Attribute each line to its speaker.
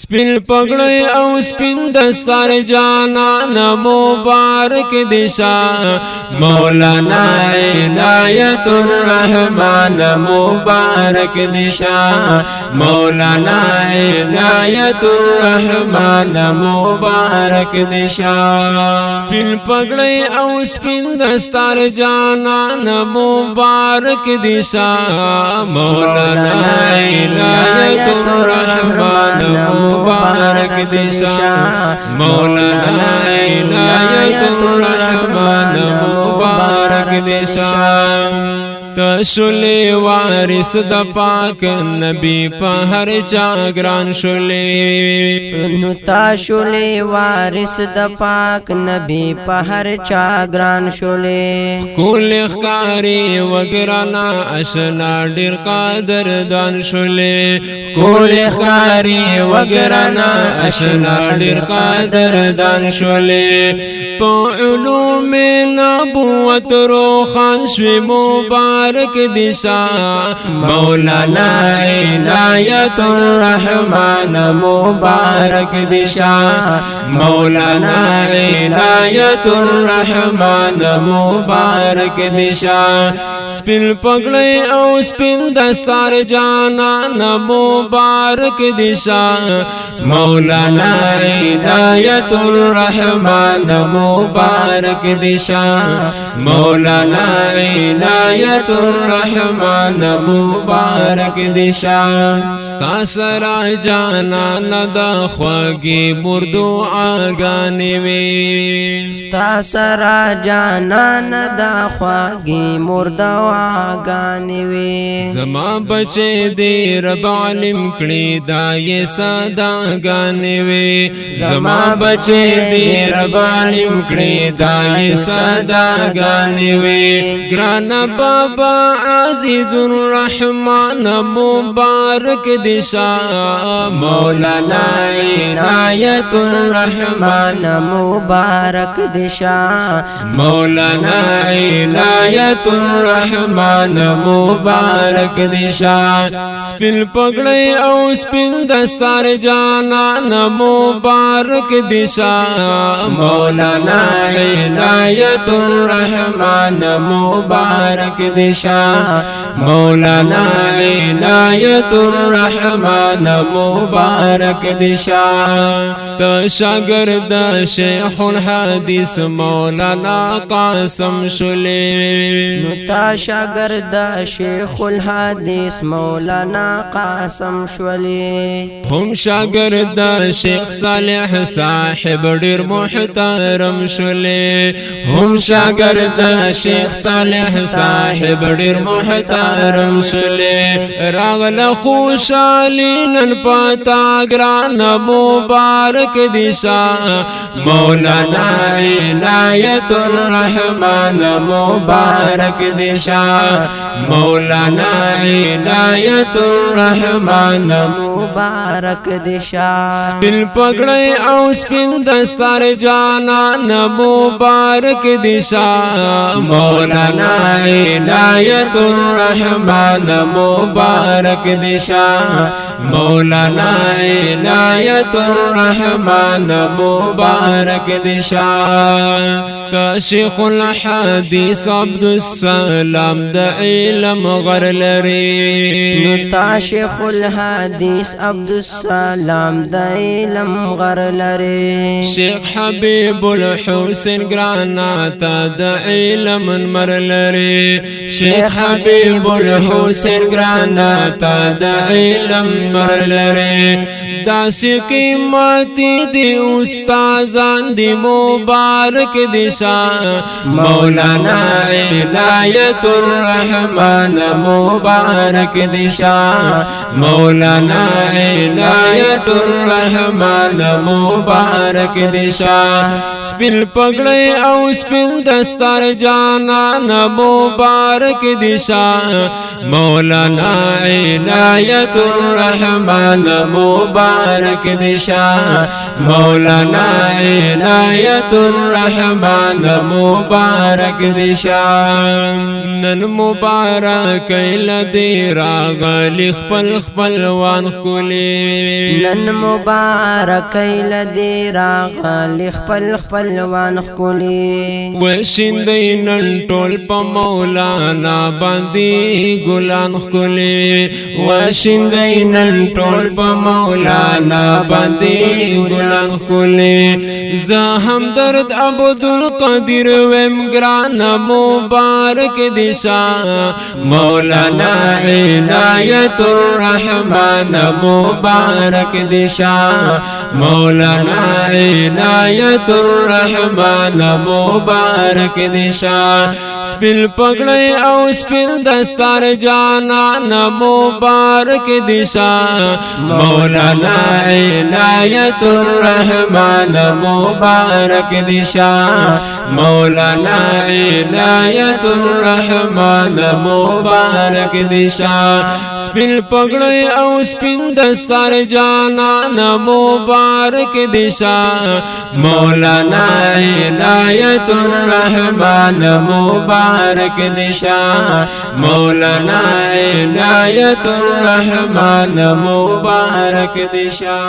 Speaker 1: سپین پگڑی او سپین دستار جانان مبارک دشا مولانا عنایت الرحمن مبارک دشا مولانا عنایت الرحمن مبارک دشا سپین پگڑی او سپین دستار جانان مبارک دشا مولانا عنایت الرحمن مبارک دشا مولانا عنایت الرحمن مبارک دشا تشلی وارث د پاک نبی په هر چا ګران شولې
Speaker 2: نو تشلی وارث د پاک نبی په هر چا ګران شولې
Speaker 1: کول ښکاری وګرانا اشنا ډیر قادر دان شولې کول ښکاری وګرانا اشنا ډیر قادر دان شولې په علوم نبوت روخان شوی مبارک دشا مولانا عنایت الرحمن مبارک دشا مولانا عنایت الرحمن مبارک دشا سپین پگڑی او سپین دستار جانان مبارک دشا مولانا عنایت الرحمن مبارک دشا مولانا عنایت الرحمن مبارک دشا ستا سرا جانان د خوږی مردو آگانی وی
Speaker 2: ستا سرا جانان د خوږی مردو آگانی وی
Speaker 1: زما بچے دی رب علم کړي دای صدا غانی وی زما بچے دی رب علم کړي دای صدا غانی وی ګران بابا عزیز الرحمن مبارک دشا مولانا عنایت الرحمن مبارک دشا مولانا عنایت الرحمن مبارک دشا سپین پگڑی او سپین دستار جانان مبارک دشا مولانا عنایت الرحمن مبارک دشا مولانا عنایت الرحمن مبارک دشا تا شاگرد شیخ الحدیث مولانا قاسم شلی
Speaker 2: نو تا شاگرد شیخ الحدیث مولانا قاسم شلی
Speaker 1: هم شاگرد شیخ صالح صاحب ډیر محترم شلی هم شاگرد شیخ صالح صاحب ډیر محترم شلی راغل خوشالی نن پتا ګران مبارک دشا مولانا عنایت الرحمن مبارک دشا مولانا عنایت الرحمن
Speaker 2: مبارک دشا
Speaker 1: سپین پگڑی او سپین دستار جانان مبارک دشا مولانا عنایت الرحمن مبارک دشا مولانا عنایت الرحمن مبارک دشا شیخ الحدیث عبدالسلام د علم غر لري
Speaker 2: نو تا شیخ الحدیث عبدالسلام د علم غر لري
Speaker 1: شیخ حبیب الحسین گراناتا د علم مر لري شیخ حبیب الحسین گراناتا د علم مر لري داسی قیمتی دی استازان دی مبارک دشا مولانا عنایت الرحمن مبارک دشا مولانا عنایت الرحمن مبارک دشا سپین پگڑی او سپین دستار جانان مبارک دشا مولانا عنایت الرحمن مبارک مبارک دشا مولانا عنایت الرحمن مبارک دشا نن مبارک لدی راغلی خپل خپلوان خکلی
Speaker 2: نن مبارک لدی راغلی خپل خپلوان خکلی
Speaker 1: وشندی نن ټول په مولانا باندې ګلان خکلی وشندی نن ټول په مولانا باندې ګلان خکلی زه همدرد عبدالقدیر ویم ګران مبارک دشا مولانا عنایت الرحمن مبارک دشا مولانا عنایت الرحمن مبارک دشا سپل پگڑی او سپل دستار جانان مبارک دشا مولانا عنایت الرحمن مبارک دشا مولانا عنایت الرحمن مبارک دشا سپل پگڑی او سپل دستار جانان مبارک دشا مولانا عنایت الرحمن مبارک دشا مولانا عنایت الرحمن مبارک دشا